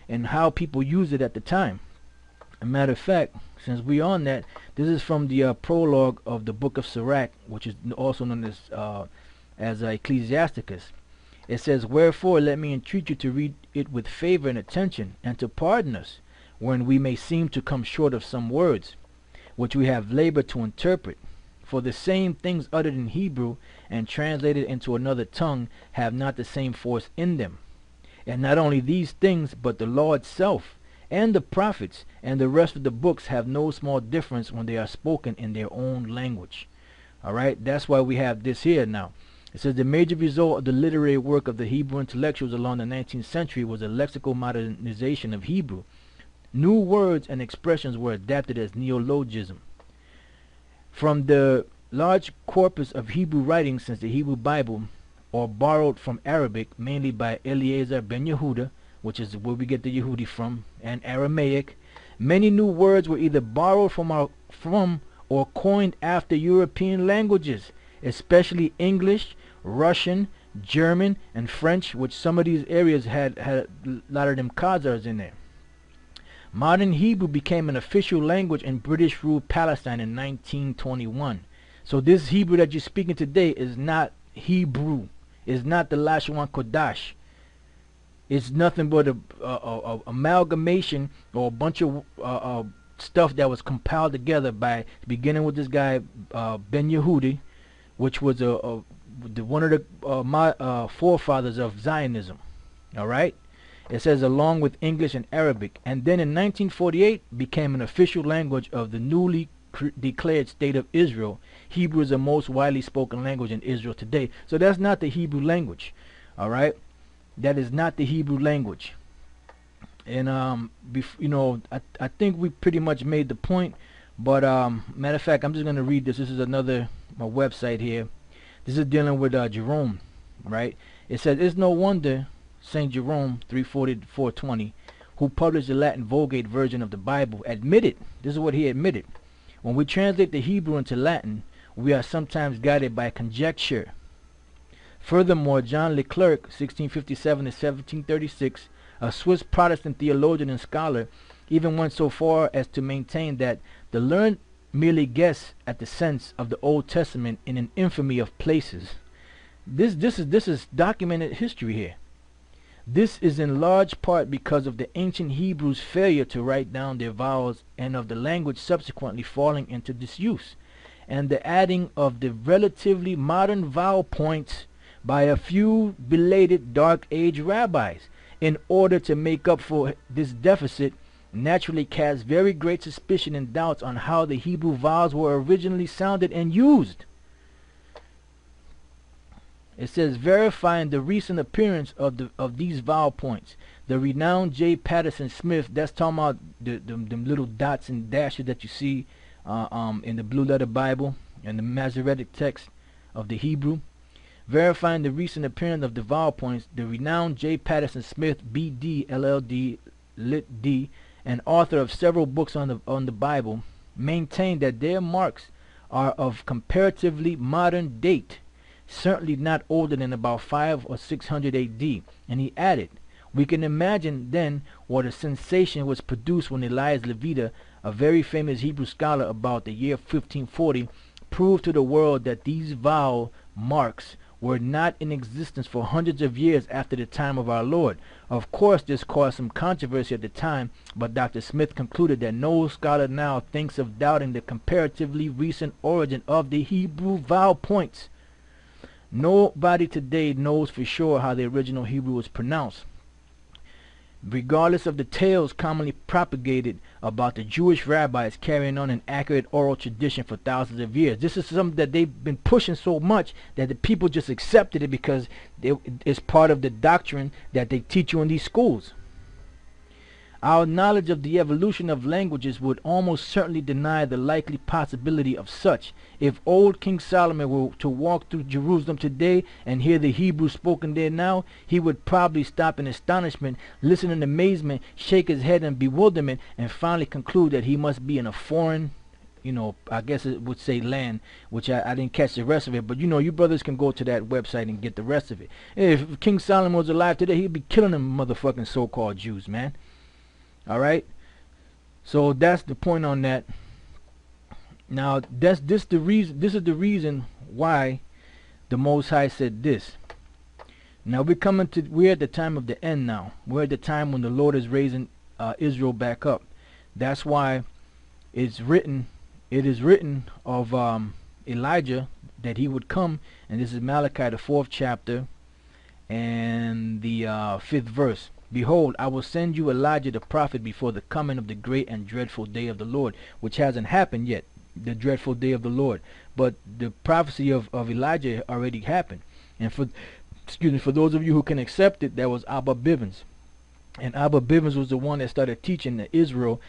and how people used it at the time. A matter of fact, since we on that, this is from the prologue of the book of Sirach, which is also known as Ecclesiasticus. It says, "Wherefore let me entreat you to read it with favor and attention, and to pardon us, when we may seem to come short of some words, which we have labored to interpret. For the same things uttered in Hebrew, and translated into another tongue, have not the same force in them. And not only these things, but the law itself, and the prophets, and the rest of the books have no small difference when they are spoken in their own language." Alright, that's why we have this here now. It says the major result of the literary work of the Hebrew intellectuals along the 19th century was a lexical modernization of Hebrew. New words and expressions were adapted as neologism. From the large corpus of Hebrew writings since the Hebrew Bible, or borrowed from Arabic, mainly by Eliezer ben Yehuda, which is where we get the Yehudi from, and Aramaic, many new words were either borrowed from or coined after European languages, especially English, Russian, German, and French, which some of these areas had a lot of them Khazars in there. Modern Hebrew became an official language in British-ruled Palestine in 1921. So this Hebrew that you're speaking today is not Hebrew. It's not the Lashon Kodash. It's nothing but a amalgamation or a bunch of stuff that was compiled together by beginning with this guy Ben Yehudi, which was one of the forefathers of Zionism. All right. It says along with English and Arabic, and then in 1948 became an official language of the newly declared state of Israel. Hebrew is the most widely spoken language in Israel today. So that's not the Hebrew language. All right, that is not the Hebrew language. And you know, I think we pretty much made the point. But matter of fact, I'm just gonna read this. This is another my website here. This is dealing with Jerome, right? It says it's no wonder Saint Jerome 340-420, who published the Latin Vulgate version of the Bible, admitted, this is what he admitted: when we translate the Hebrew into Latin, we are sometimes guided by conjecture. Furthermore, John Leclerc, 1657-1736, a Swiss Protestant theologian and scholar, even went so far as to maintain that the learned merely guess at the sense of the Old Testament in an infamy of places. This is documented history here. This is in large part because of the ancient Hebrews' failure to write down their vowels, and of the language subsequently falling into disuse, and the adding of the relatively modern vowel points by a few belated Dark Age rabbis, in order to make up for this deficit, naturally casts very great suspicion and doubts on how the Hebrew vowels were originally sounded and used. It says, verifying the recent appearance of these vowel points, the renowned J. Patterson Smith, that's talking about them little dots and dashes that you see in the Blue Letter Bible and the Masoretic text of the Hebrew. Verifying the recent appearance of the vowel points, the renowned J. Patterson Smith, B.D., LL.D., Lit. D., and author of several books on the Bible, maintained that their marks are of comparatively modern date, certainly not older than about 500 or 600 AD. And he added, we can imagine then what a sensation was produced when Elias Levita, a very famous Hebrew scholar about the year 1540, proved to the world that these vowel marks were not in existence for hundreds of years after the time of our Lord. Of course, this caused some controversy at the time, but Dr. Smith concluded that no scholar now thinks of doubting the comparatively recent origin of the Hebrew vowel points. Nobody today knows for sure how the original Hebrew was pronounced, regardless of the tales commonly propagated about the Jewish rabbis carrying on an accurate oral tradition for thousands of years. This is something that they've been pushing so much that the people just accepted it because it's part of the doctrine that they teach you in these schools. Our knowledge of the evolution of languages would almost certainly deny the likely possibility of such. If old King Solomon were to walk through Jerusalem today and hear the Hebrew spoken there now, he would probably stop in astonishment, listen in amazement, shake his head in bewilderment, and finally conclude that he must be in a foreign you know, I guess it would say land, which I didn't catch the rest of it, but you know, you brothers can go to that website and get the rest of it. If King Solomon was alive today, he'd be killing them motherfucking so-called Jews, man. All right, so that's the point on that. Now this the reason. This is the reason why the Most High said this. Now we're at the time of the end now. We're at the time when the Lord is raising Israel back up. That's why it is written of Elijah that he would come, and this is Malachi the 4th chapter and the 5th verse. Behold, I will send you Elijah the prophet before the coming of the great and dreadful day of the Lord, which hasn't happened yet, the dreadful day of the Lord. But the prophecy of Elijah already happened. And for those of you who can accept it, that was Abba Bivens. And Abba Bivens was the one that started teaching Israel